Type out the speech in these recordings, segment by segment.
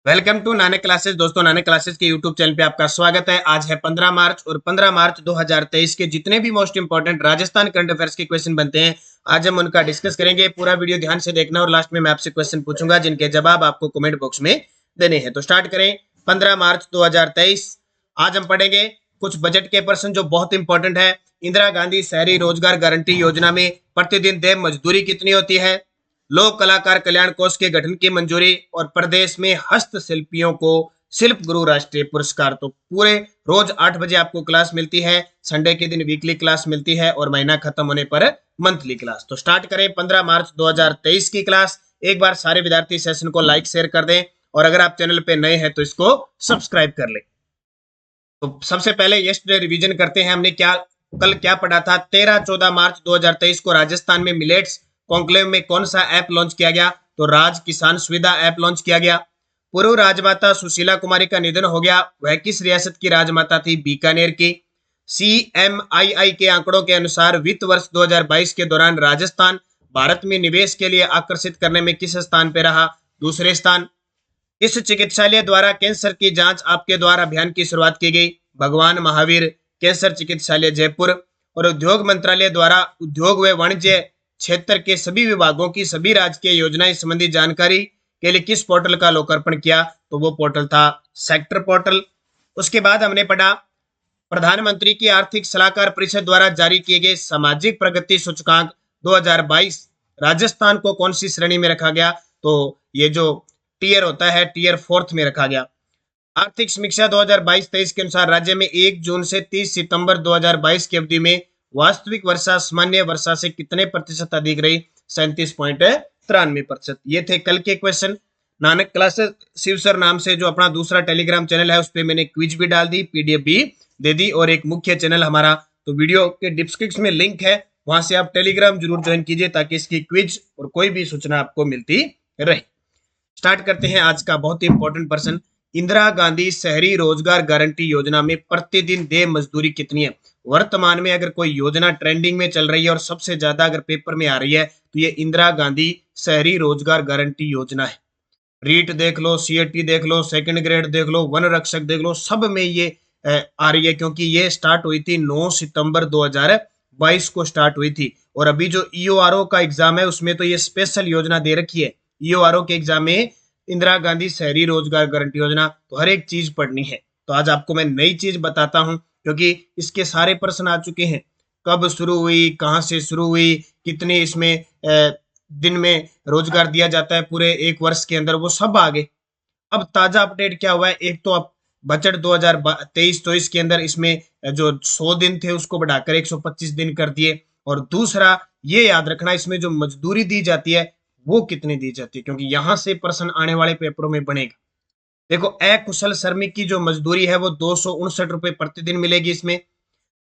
Welcome to Nanak classes. दोस्तों, Nanak classes के YouTube channel पे आपका स्वागत है। आज है 15 मार्च और 15 मार्च 2023 के जितने भी most important Rajasthan current affairs के क्वेश्चन बनते हैं, आज हम उनका डिस्कस करेंगे। पूरा वीडियो ध्यान से देखना और लास्ट में मैं आपसे क्वेश्चन पूछूंगा जिनके जवाब आपको कमेंट बॉक्स में देने हैं। तो स्टार्ट करें। 15 मार्च 2023 आज हम पढ़ेंगे कुछ बजट के प्रश्न जो बहुत इंपॉर्टेंट है। इंदिरा गांधी शहरी रोजगार गारंटी योजना में प्रतिदिन देय मजदूरी कितनी होती है? लोक कलाकार कल्याण कोष के गठन की मंजूरी और प्रदेश में हस्तशिल्पियों को शिल्प गुरु राष्ट्रीय पुरस्कार। तो पूरे रोज 8 बजे आपको क्लास मिलती है। संडे के दिन वीकली क्लास मिलती है और महीना खत्म होने पर मंथली क्लास। तो स्टार्ट करें 15 मार्च 2023 की क्लास। एक बार सारे विद्यार्थी सेशन को लाइक शेयर कर दें और अगर आप चैनल पे नए हैं तो इसको सब्सक्राइब कर लें। तो सबसे पहले यस्टरडे रिवीजन करते हैं। हमने कल क्या पढ़ा था? 13-14 मार्च 2023 को राजस्थान में मिलेट्स कॉन्क्लेव में कौन सा ऐप लॉन्च किया गया? तो राज किसान सुविधा ऐप लॉन्च किया गया। पूर्व राजमाता सुशीला कुमारी का निधन हो गया। वह किस रियासत की राजमाता थी? बीकानेर की। CMII के आंकड़ों के अनुसार वित्त वर्ष 2022 के दौरान राजस्थान भारत में निवेश के लिए आकर्षित करने में किस स्थान पर रहा? दूसरे स्थान। इस चिकित्सालय द्वारा कैंसर की जांच आपके द्वारा अभियान की शुरुआत की गई? भगवान महावीर कैंसर चिकित्सालय जयपुर। और उद्योग मंत्रालय द्वारा उद्योग व वाणिज्य क्षेत्र के सभी विभागों की सभी राजकीय योजनाएं संबंधी जानकारी के लिए किस पोर्टल का लोकार्पण किया? तो वो पोर्टल था सेक्टर पोर्टल। उसके बाद हमने पढ़ा प्रधानमंत्री की आर्थिक सलाहकार परिषद द्वारा जारी किए गए सामाजिक प्रगति सूचकांक 2022 राजस्थान को कौन सी श्रेणी में रखा गया? तो ये जो टीयर होता है, टीयर 4th में रखा गया। आर्थिक समीक्षा 2022-23 के अनुसार राज्य में 1 जून से 30 सितंबर 2022 की अवधि में वास्तविक वर्षा सामान्य वर्षा से कितने प्रतिशत अधिक रही? 37.93%। ये थे कल के question. Nanak classes Shiv sir नाम से जो अपना दूसरा टेलीग्राम चैनल है उस पर मैंने क्विज भी डाल दी, पीडीएफ भी दे दी और एक मुख्य चैनल हमारा, तो वीडियो के डिस्क्रिप्शन में लिंक है, वहां से आप टेलीग्राम जरूर ज्वाइन कीजिए ताकि इसकी क्विज और कोई भी सूचना आपको मिलती रहे। स्टार्ट करते हैं आज का बहुत ही इंपॉर्टेंट प्रश्न। इंदिरा गांधी शहरी रोजगार गारंटी योजना में प्रतिदिन देय मजदूरी कितनी है? वर्तमान में अगर कोई योजना ट्रेंडिंग में चल रही है और सबसे ज्यादा अगर पेपर में आ रही है तो ये इंदिरा गांधी शहरी रोजगार गारंटी योजना है। रीट देख लो, सीएटी देख लो, सेकंड ग्रेड देख लो, वन रक्षक देख लो, सब में ये आ रही है क्योंकि ये स्टार्ट हुई थी 9 सितंबर 2022 को स्टार्ट हुई थी। और अभी जो ईओआरओ का एग्जाम है उसमें तो ये स्पेशल योजना दे रखी है। ईओआरओ के एग्जाम में इंदिरा गांधी शहरी रोजगार गारंटी योजना, तो हर एक चीज पढ़नी है। तो आज आपको मैं नई चीज बताता हूं क्योंकि इसके सारे प्रश्न आ चुके हैं। कब शुरू हुई, कहां से शुरू हुई, कितने इसमें दिन में रोजगार दिया जाता है पूरे एक वर्ष के अंदर, वो सब आ गए। अब ताजा अपडेट क्या हुआ है? एक तो अब बजट 2023-24 के अंदर इसमें जो 100 दिन थे उसको बढ़ाकर 125 दिन कर दिए। और दूसरा ये याद रखना इसमें जो मजदूरी दी जाती है वो कितनी दी जाती है, क्योंकि यहां से प्रश्न आने वाले पेपरों में बनेगा। देखो, अकुशल श्रमिक की जो मजदूरी है वो 259 रुपए प्रतिदिन मिलेगी इसमें।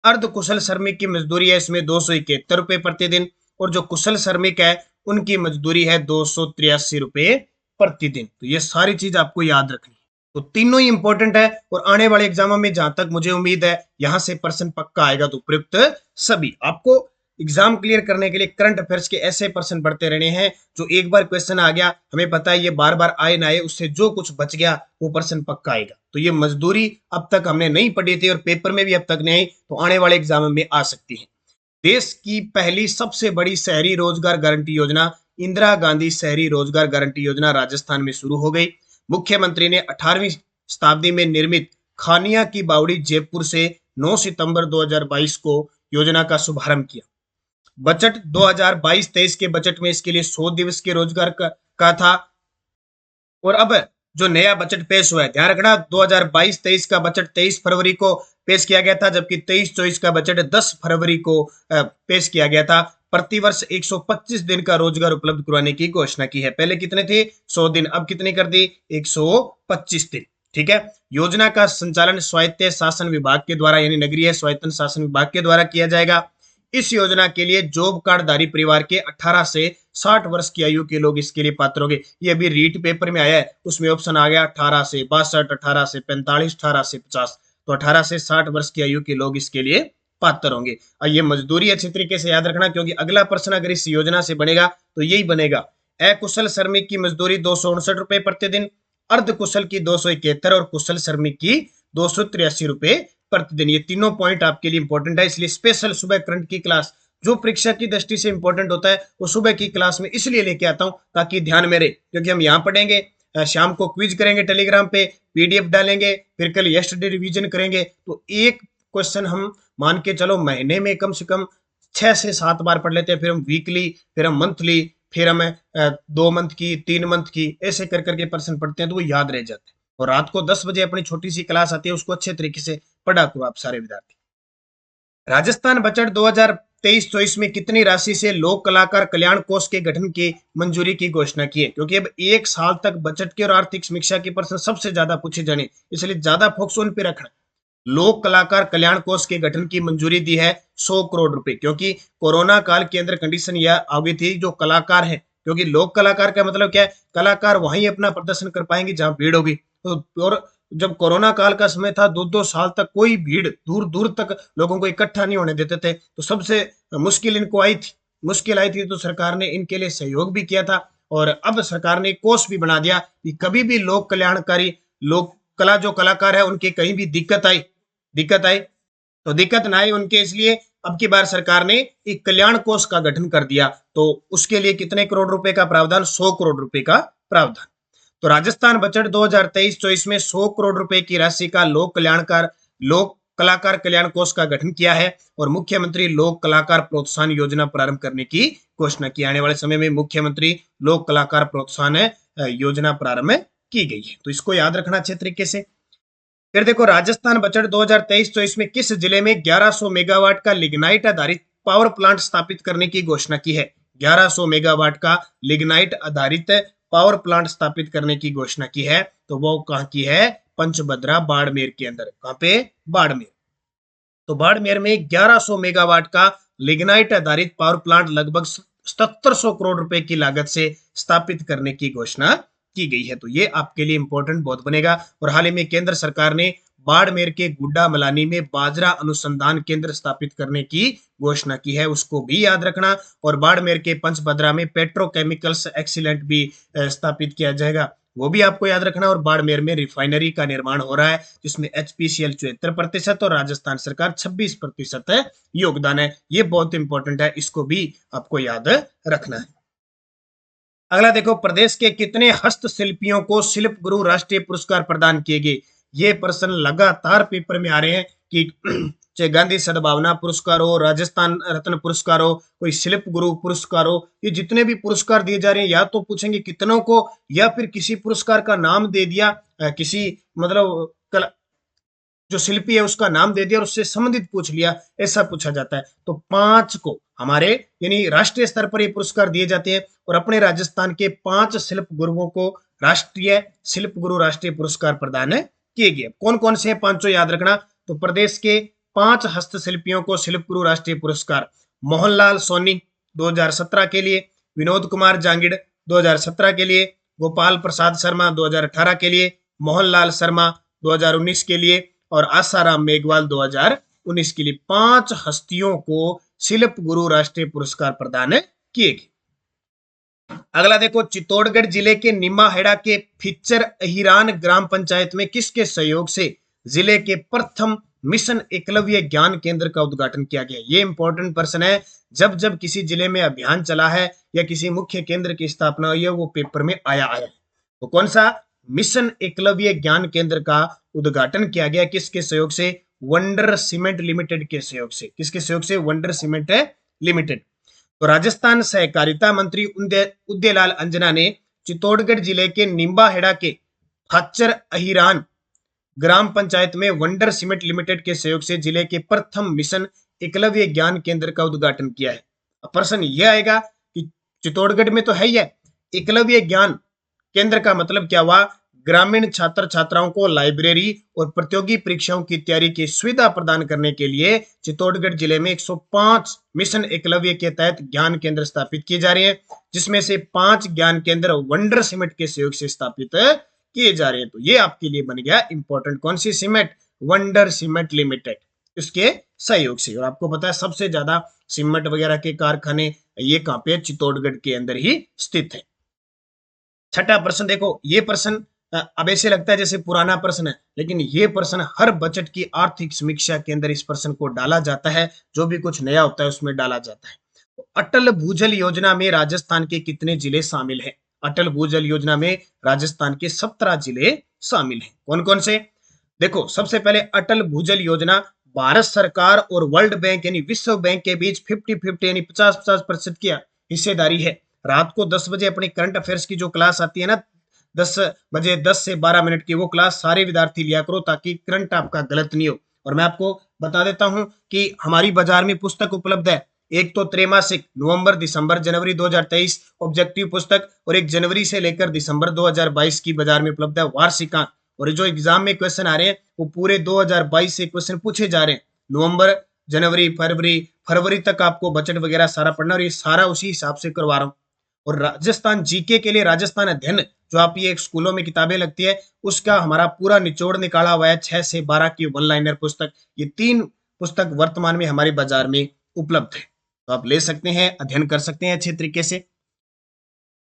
अर्ध कुशल श्रमिक की मजदूरी है इसमें 271 रुपए प्रतिदिन। और जो कुशल श्रमिक है उनकी मजदूरी है 283 रुपए प्रतिदिन। तो ये सारी चीज आपको याद रखनी है। तो तीनों ही इंपॉर्टेंट है और आने वाले एग्जामों में जहां तक मुझे उम्मीद है यहां से प्रश्न पक्का आएगा। तो प्रयुक्त सभी आपको एग्जाम क्लियर करने के लिए करंट अफेयर्स के ऐसे प्रश्न बढ़ते रहने हैं जो एक बार क्वेश्चन आ गया हमें पता है ये बार बार आए ना आए, उससे जो कुछ बच गया वो प्रश्न पक्का आएगा। तो ये मजदूरी अब तक हमने नहीं पढ़ी थी और पेपर में भी अब तक नहीं, तो आने वाले एग्जाम में आ सकती है। देश की पहली सबसे बड़ी शहरी रोजगार गारंटी योजना इंदिरा गांधी शहरी रोजगार गारंटी योजना राजस्थान में शुरू हो गई। मुख्यमंत्री ने 18वीं शताब्दी में निर्मित खानिया की बावड़ी जयपुर से 9 सितंबर 2022 को योजना का शुभारंभ किया। बजट 2022-23 के बजट में इसके लिए 100 दिवस के रोजगार का था। और अब जो नया बजट पेश हुआ है, ध्यान रखना 2022-23 का बजट 23 फरवरी को पेश किया गया था, जबकि 23-24 का बजट 10 फरवरी को पेश किया गया था। प्रतिवर्ष 125 दिन का रोजगार उपलब्ध करवाने की घोषणा की है। पहले कितने थे? 100 दिन, अब कितने कर दी? 125 दिन। ठीक है। योजना का संचालन स्वायत्त शासन विभाग के द्वारा यानी नगरीय स्वायत्त शासन विभाग के द्वारा किया जाएगा। इस योजना के लिए जॉब कार्डधारी परिवार के 18 से 60 वर्ष की आयु के लोग इसके लिए पात्र होंगे। ये अभी रीट पेपर में आया है, उसमें ऑप्शन आ गया 18 से 62, 18 से 45, 18 से 50। तो 18 से 60 वर्ष की आयु के लोग इसके लिए पात्र होंगे। और ये मजदूरी अच्छी तरीके से याद रखना क्योंकि अगला प्रश्न अगर इस योजना से बनेगा तो यही बनेगा। अकुशल श्रमिक की मजदूरी 259 रुपए प्रतिदिन, अर्ध कुशल की 271 और कुशल श्रमिक की 283 रुपए प्रतिदिन। ये तीनों पॉइंट आपके लिए इंपॉर्टेंट है, इसलिए स्पेशल सुबह करंट की क्लास जो परीक्षा की दृष्टि से इंपॉर्टेंट होता है वो सुबह की क्लास में इसलिए लेके आता हूं ताकि ध्यान में रहे, क्योंकि हम यहाँ पढ़ेंगे, शाम को क्विज करेंगे टेलीग्राम पे, पीडीएफ डालेंगे, फिर कल यस्टरडे रिवीजन करेंगे, तो एक क्वेश्चन हम मान के चलो महीने में कम से कम 6 से 7 बार पढ़ लेते हैं, फिर हम वीकली, फिर हम मंथली, फिर हम 2 मंथ की, 3 मंथ की, ऐसे कर करके प्रश्न पढ़ते हैं तो वो याद रह जाते हैं। और रात को 10 बजे अपनी छोटी सी क्लास आती है, उसको अच्छे तरीके से पढ़ा करो आप सारे विद्यार्थी। राजस्थान बजट 2023-24 में कितनी राशि से लोक कलाकार कल्याण कोष के गठन की मंजूरी की घोषणा की है? क्योंकि अब एक साल तक बजट के और आर्थिक समीक्षा के प्रश्न सबसे ज्यादा पूछे जाने, इसलिए ज्यादा फोकस उन पे रखना। लोक कलाकार कल्याण कोष के गठन की मंजूरी दी है 100 करोड़ रुपए, क्योंकि कोरोना काल के अंदर कंडीशन यह आ गई थी, जो कलाकार है, क्योंकि लोक कलाकार का मतलब क्या है, कलाकार वहीं अपना प्रदर्शन कर पाएंगे जहां भीड़ होगी। तो और जब कोरोना काल का समय था, 2-2 साल तक कोई भीड़ दूर दूर तक लोगों को इकट्ठा नहीं होने देते थे, तो सबसे मुश्किल इनको आई थी, मुश्किल आई थी, तो सरकार ने इनके लिए सहयोग भी किया था। और अब सरकार ने कोष भी बना दिया कि कभी भी लोक कल्याणकारी, लोक कला जो कलाकार है उनकी कहीं भी दिक्कत आई तो दिक्कत ना आए उनके, इसलिए अब की बार सरकार ने एक कल्याण कोष का गठन कर दिया। तो उसके लिए कितने करोड़ रुपए का प्रावधान? 100 करोड़ रुपए का प्रावधान। तो राजस्थान बजट 2023-24 में 100 करोड़ रुपए की राशि का लोक कलाकार कल्याण कोष का गठन किया है और मुख्यमंत्री लोक कलाकार प्रोत्साहन योजना प्रारंभ करने की घोषणा की। आने वाले समय में मुख्यमंत्री लोक कलाकार प्रोत्साहन योजना प्रारंभ की गई है, तो इसको याद रखना अच्छे तरीके से। फिर देखो, राजस्थान बजट 2023-24 में किस जिले में 1100 मेगावाट का लिग्नाइट आधारित पावर प्लांट स्थापित करने की घोषणा की है? 1100 मेगावाट का लिग्नाइट आधारित पावर प्लांट स्थापित करने की घोषणा की है, तो वो कहां की है? पंचभद्रा, बाड़मेर के अंदर। कहां पे? बाड़मेर। तो बाड़मेर में 1100 मेगावाट का लिग्नाइट आधारित पावर प्लांट लगभग 7700 करोड़ रुपए की लागत से स्थापित करने की घोषणा की गई है। तो ये आपके लिए इंपॉर्टेंट बहुत बनेगा। और हाल ही में केंद्र सरकार ने बाड़मेर के गुड्डा मलानी में बाजरा अनुसंधान केंद्र स्थापित करने की घोषणा की है, उसको भी याद रखना। और बाड़मेर के पंचभद्रा में पेट्रोकेमिकल्स एक्सीलेंट भी स्थापित किया जाएगा, वो भी आपको याद रखना। और बाड़मेर में रिफाइनरी का निर्माण हो रहा है, जिसमें एचपीसीएल 74% और राजस्थान सरकार 26% योगदान है। ये बहुत इंपॉर्टेंट है, इसको भी आपको याद रखना है। अगला देखो, प्रदेश के कितने हस्तशिल्पियों को शिल्प गुरु राष्ट्रीय पुरस्कार प्रदान किए गए? ये प्रश्न लगातार पेपर में आ रहे हैं कि चाहे गांधी सद्भावना पुरस्कार हो, राजस्थान रत्न पुरस्कार हो, कोई शिल्प गुरु पुरस्कार हो, ये जितने भी पुरस्कार दिए जा रहे हैं, या तो पूछेंगे कितनों को, या फिर किसी पुरस्कार का नाम दे दिया, किसी मतलब जो शिल्पी है उसका नाम दे दिया और उससे संबंधित पूछ लिया, ऐसा पूछा जाता है। तो 5 को हमारे यानी राष्ट्रीय स्तर पर ये पुरस्कार दिए जाते हैं और अपने राजस्थान के 5 शिल्प गुरुओं को राष्ट्रीय शिल्प गुरु राष्ट्रीय पुरस्कार प्रदान किए गए। कौन कौन से 5 याद रखना? तो प्रदेश के 5 हस्तशिल्पियों को शिल्प गुरु राष्ट्रीय पुरस्कार: मोहनलाल सोनी 2017 के लिए, विनोद कुमार जांगिड़ 2017 के लिए, गोपाल प्रसाद शर्मा 2018 के लिए, मोहनलाल शर्मा 2019 के लिए और आसाराम मेघवाल 2019 के लिए 5 हस्तियों को शिल्प गुरु राष्ट्रीय पुरस्कार प्रदान किए गए। अगला देखो, चित्तौड़गढ़ जिले के निमाहेड़ा के फिच्चर अहिरान ग्राम पंचायत में किसके सहयोग से जिले के प्रथम मिशन एकलव्य ज्ञान केंद्र का उद्घाटन किया गया? ये इंपॉर्टेंट प्रश्न है, जब जब किसी जिले में अभियान चला है या किसी मुख्य केंद्र की स्थापना हुई है, वो पेपर में आया है। तो कौन सा? मिशन एकलव्य ज्ञान केंद्र का उद्घाटन किया गया किसके सहयोग से? वंडर सीमेंट लिमिटेड के सहयोग से। किसके सहयोग से? Wonder cement limited. तो राजस्थान सहकारिता मंत्री उदयलाल अंजना ने चित्तौड़गढ़ जिले के निम्बाहेड़ा के फाच्चर अहिरान ग्राम पंचायत में वंडर सीमेंट लिमिटेड के सहयोग से जिले के प्रथम मिशन एकलव्य ज्ञान केंद्र का उद्घाटन किया है। अब प्रश्न यह आएगा कि चित्तौड़गढ़ में तो है ही है, एकलव्य ज्ञान केंद्र का मतलब क्या हुआ? ग्रामीण छात्र छात्राओं को लाइब्रेरी और प्रतियोगी परीक्षाओं की तैयारी की सुविधा प्रदान करने के लिए चित्तौड़गढ़ जिले में 105 मिशन एकलव्य के तहत ज्ञान केंद्र स्थापित किए जा रहे हैं, जिसमें से 5 ज्ञान केंद्र वंडर सीमेंट के सहयोग से स्थापित किए जा रहे हैं। तो ये आपके लिए बन गया इंपॉर्टेंट। कौन सी सीमेंट? वंडर सीमेंट लिमिटेड, इसके सहयोग से। और आपको पता है सबसे ज्यादा सीमेंट वगैरह के कारखाने ये कहां पे? चित्तौड़गढ़ के अंदर ही स्थित है। छठा प्रश्न देखो, ये प्रश्न अब ऐसे लगता है जैसे पुराना प्रश्न है, लेकिन ये प्रश्न हर बजट की आर्थिक समीक्षा के अंदर इस प्रश्न को डाला जाता है। जो भी कुछ नया होता है उसमें डाला जाता है। तो अटल भूजल योजना में राजस्थान के कितने जिले शामिल हैं? अटल भूजल योजना में राजस्थान के 17 जिले शामिल हैं। कौन कौन से? देखो, सबसे पहले अटल भूजल योजना भारत सरकार और वर्ल्ड बैंक यानी विश्व बैंक के बीच 50-50 यानी 50-50% की हिस्सेदारी है। रात को 10 बजे अपनी करंट अफेयर्स की जो क्लास आती है ना, 10 बजे 10 से 12 मिनट की, वो क्लास सारे विद्यार्थी लिया करो ताकि करंट आपका गलत नहीं हो। और मैं आपको बता देता हूं कि हमारी बाजार में पुस्तक उपलब्ध है। एक तो त्रैमासिक नवंबर दिसंबर जनवरी 2023 ऑब्जेक्टिव पुस्तक, और एक जनवरी से लेकर दिसंबर 2022 की बाजार में उपलब्ध है वार्षिकांक। और जो एग्जाम में क्वेश्चन आ रहे हैं वो पूरे 2022 से क्वेश्चन पूछे जा रहे हैं। नवंबर जनवरी फरवरी तक आपको बजट वगैरह सारा पढ़ना, और ये सारा उसी हिसाब से करवा रहा हूँ। और राजस्थान जीके के लिए राजस्थान अध्ययन, जो आप ये स्कूलों में किताबें लगती है, उसका हमारा पूरा निचोड़ निकाला हुआ है 6 से 12 की वन लाइनर पुस्तक। ये 3 पुस्तक वर्तमान में हमारे बाजार में उपलब्ध है, तो आप ले सकते हैं, अध्ययन कर सकते हैं अच्छे तरीके से।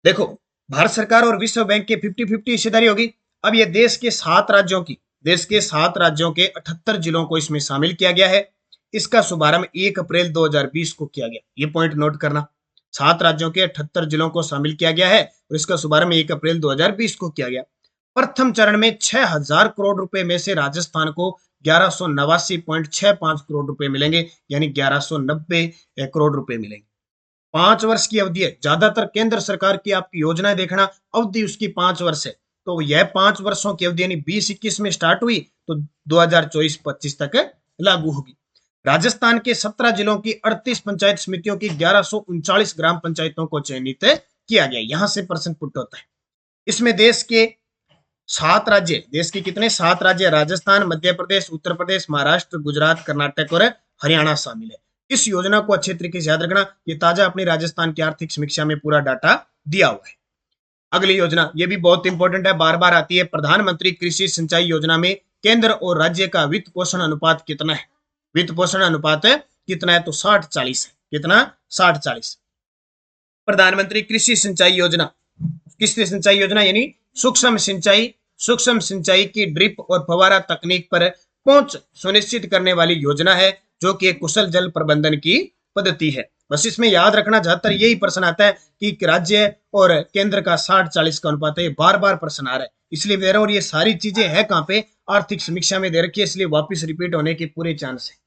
देखो, भारत सरकार और विश्व बैंक के 50-50 हिस्सेदारी होगी। अब ये देश के 7 राज्यों के 78 जिलों को इसमें शामिल किया गया है। इसका शुभारंभ 1 अप्रैल 2020 को किया गया। ये पॉइंट नोट करना, 7 राज्यों के 78 जिलों को शामिल किया गया है और इसका शुभारंभ 1 अप्रैल 2020 को किया गया। प्रथम चरण में 6,000 करोड़ रुपए में से राजस्थान को 1189.65 करोड़ रुपए मिलेंगे, यानी 1190 करोड़ रुपए मिलेंगे। 5 वर्ष की अवधि है। ज्यादातर केंद्र सरकार की आपकी योजनाएं देखना, अवधि उसकी 5 वर्ष है। तो यह 5 वर्षों की अवधि यानी 2021 में स्टार्ट हुई तो 2024-25 तक लागू होगी। राजस्थान के 17 जिलों की 38 पंचायत समितियों की 1139 ग्राम पंचायतों को चयनित किया गया। यहां से प्रश्न पुट होता है। इसमें देश के 7 राज्य, देश के कितने? 7 राज्य, राजस्थान, मध्य प्रदेश, उत्तर प्रदेश, महाराष्ट्र, गुजरात, कर्नाटक और हरियाणा शामिल है। इस योजना को अच्छे तरीके से याद रखना। ये ताजा अपनी राजस्थान की आर्थिक समीक्षा में पूरा डाटा दिया हुआ है। अगली योजना, ये भी बहुत इंपॉर्टेंट है, बार बार आती है। प्रधानमंत्री कृषि सिंचाई योजना में केंद्र और राज्य का वित्त पोषण अनुपात कितना है? वित्त पोषण अनुपात कितना है? तो 60-40 है। कितना? 60-40। प्रधानमंत्री कृषि सिंचाई योजना, कृषि सिंचाई योजना यानी सूक्ष्म सिंचाई की ड्रिप और फव्वारा तकनीक पर पहुंच सुनिश्चित करने वाली योजना है, जो कि एक कुशल जल प्रबंधन की पद्धति है। बस इसमें याद रखना, ज्यादातर यही प्रश्न आता है कि राज्य और केंद्र का 60-40 का अनुपात है। बार बार प्रश्न आ रहा है, इसलिए दे रहा हूं। और ये सारी चीजें है कहाँ पे? आर्थिक समीक्षा में दे रखी है, इसलिए वापिस रिपीट होने के पूरे चांस है।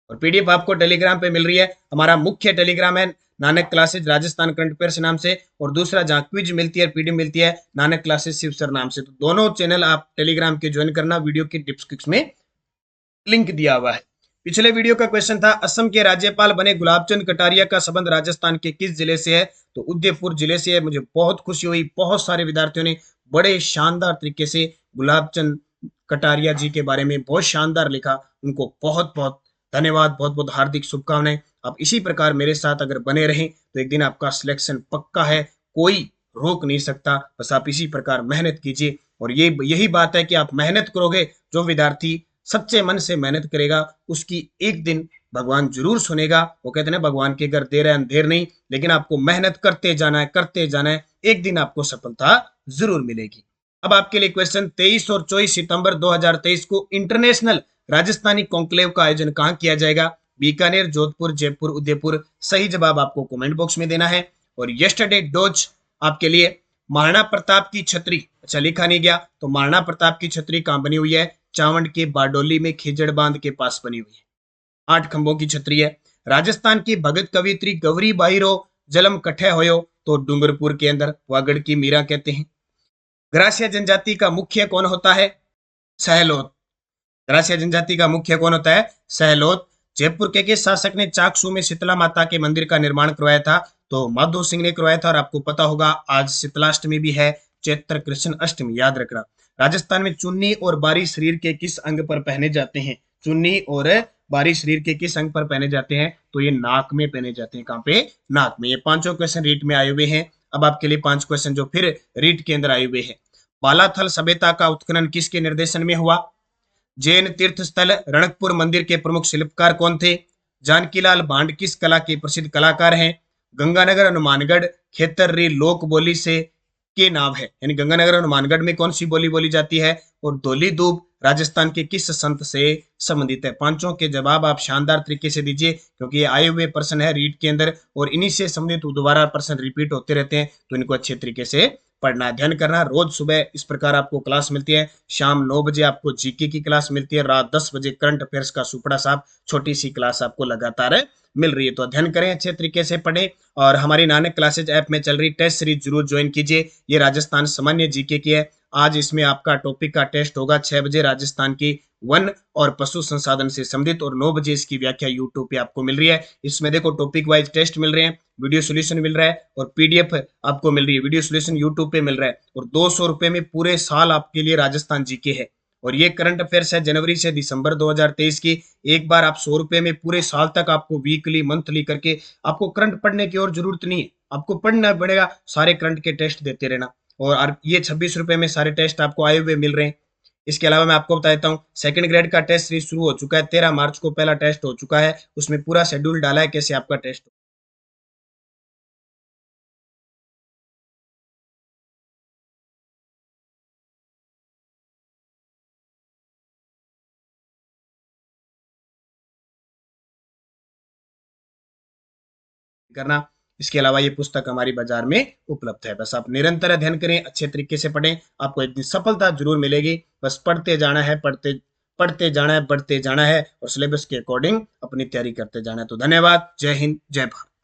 और पीडीएफ आपको टेलीग्राम पे मिल रही है। हमारा मुख्य टेलीग्राम है Nanak classes Rajasthan current affairs नाम से, और दूसरा जहाँ क्विज मिलती है, पीडीएफ मिलती है, नानक क्लासेज शिव सर नाम से। तो दोनों चैनल आप टेलीग्राम के ज्वाइन करना, वीडियो के डिस्क्रिप्शन में लिंक दिया हुआ है। पिछले वीडियो का क्वेश्चन था, असम के राज्यपाल बने गुलाबचंद कटारिया का संबंध राजस्थान के किस जिले से है? तो उदयपुर जिले से है। मुझे बहुत खुशी हुई, बहुत सारे विद्यार्थियों ने बड़े शानदार तरीके से गुलाबचंद कटारिया जी के बारे में बहुत शानदार लिखा। उनको बहुत बहुत धन्यवाद, बहुत बहुत हार्दिक शुभकामनाएं। आप इसी प्रकार मेरे साथ अगर बने रहें तो एक दिन आपका सिलेक्शन पक्का है, कोई रोक नहीं सकता। बस आप इसी प्रकार मेहनत कीजिए, और यही बात है कि आप मेहनत करोगे, जो विद्यार्थी सच्चे मन से मेहनत करेगा उसकी एक दिन भगवान जरूर सुनेगा। वो कहते हैं भगवान के घर देर है अंधेर नहीं, लेकिन आपको मेहनत करते जाना है, एक दिन आपको सफलता जरूर मिलेगी। अब आपके लिए क्वेश्चन, 23 और 24 सितंबर 2023 को इंटरनेशनल राजस्थानी कॉन्क्लेव का आयोजन कहाँ किया जाएगा? बीकानेर, जोधपुर, जयपुर, उदयपुर। सही जवाब आपको कमेंट बॉक्स में देना है। और यस्टरडे डोज आपके लिए महाराणा प्रताप की छतरी, अच्छा लिखा नहीं गया, तो महाराणा प्रताप की छतरी कहां बनी हुई है? चावंड के बारडोली में खिजड़ बांध के पास बनी हुई है। 8 खंभों की छतरी है। राजस्थान की भगत कवित्री गौरी बाहिरो जलम कठे होयो, तो डूंगरपुर के अंदर, वागड़ की मीरा कहते हैं। ग्रासिया जनजाति का मुख्य कौन होता है? सहलोत। ग्रासिया जनजाति का मुख्य कौन होता है? सहलोत। जयपुर के किस शासक ने चाकसू में शीतला माता के मंदिर का निर्माण करवाया था? तो माधो सिंह ने करवाया था। और आपको पता होगा आज शीतलाष्टमी भी है, चैत्र कृष्ण अष्टमी, याद रखना। राजस्थान में चुन्नी और बारी शरीर के किस अंग पर पहने जाते हैं? चुन्नी और बारी शरीर के किस अंग पर पहने जाते हैं? तो ये नाक में पहने जाते हैं। कहां पे? नाक में। ये पांचों क्वेश्चन रीट में आए हुए हैं। अब आपके लिए 5 क्वेश्चन जो फिर रीट के अंदर आए हुए हैं। बालाथल सभ्यता का उत्खनन किसके निर्देशन में हुआ? जैन तीर्थ स्थल रणकपुर मंदिर के प्रमुख शिल्पकार कौन थे? जानकीलाल भांड किस कला के प्रसिद्ध कलाकार हैं? गंगानगर, हनुमानगढ़, खेतररी लोक बोली से के नाम है, यानी गंगानगर और हनुमानगढ़ में कौन सी बोली बोली जाती है, और धौली दूब राजस्थान के किस संत से संबंधित है। पांचों के जवाब आप शानदार तरीके से दीजिए, क्योंकि ये आए हुए प्रश्न है रीड के अंदर और इन्हीं से संबंधित दोबारा प्रश्न रिपीट होते रहते हैं, तो इनको अच्छे तरीके से पढ़ना, अध्ययन करना। रोज सुबह इस प्रकार आपको क्लास मिलती है, शाम 9 बजे आपको जीके की क्लास मिलती है, रात 10 बजे करंट अफेयर्स का सुपड़ा साहब छोटी सी क्लास आपको लगातार मिल रही है। तो अध्ययन करें, अच्छे तरीके से पढ़ें, और हमारी नानक क्लासेज ऐप में चल रही टेस्ट सीरीज जरूर ज्वाइन कीजिए। ये राजस्थान सामान्य जीके की है। आज इसमें आपका टॉपिक का टेस्ट होगा 6 बजे, राजस्थान की वन और पशु संसाधन से संबंधित, और 9 बजे इसकी व्याख्या यूट्यूब पे आपको मिल रही है। इसमें देखो टॉपिक वाइज टेस्ट मिल रहे हैं, वीडियो सोल्यूशन मिल रहा है, और पीडीएफ आपको मिल रही है। वीडियो सोल्यूशन यूट्यूब पे मिल रहा है, और 200 रुपए में पूरे साल आपके लिए राजस्थान जीके है। और ये करंट अफेयर्स है जनवरी से दिसंबर 2023 की। एक बार आप 100 रुपए में पूरे साल तक आपको वीकली मंथली करके आपको करंट पढ़ने की और जरूरत नहीं है, आपको पढ़ना पड़ेगा, सारे करंट के टेस्ट देते रहना। और ये 26 रुपए में सारे टेस्ट आपको आए हुए मिल रहे हैं। इसके अलावा मैं आपको बता देता हूँ, सेकंड ग्रेड का टेस्ट सीरीज शुरू हो चुका है, 13 मार्च को पहला टेस्ट हो चुका है, उसमें पूरा शेड्यूल डाला है कैसे आपका टेस्ट करना। इसके अलावा ये पुस्तक हमारी बाजार में उपलब्ध है। बस आप निरंतर अध्ययन करें, अच्छे तरीके से पढ़ें, आपको एक दिन सफलता जरूर मिलेगी। बस पढ़ते जाना है, पढ़ते पढ़ते जाना है, बढ़ते जाना है, और सिलेबस के अकॉर्डिंग अपनी तैयारी करते जाना है। तो धन्यवाद, जय हिंद, जय भारत।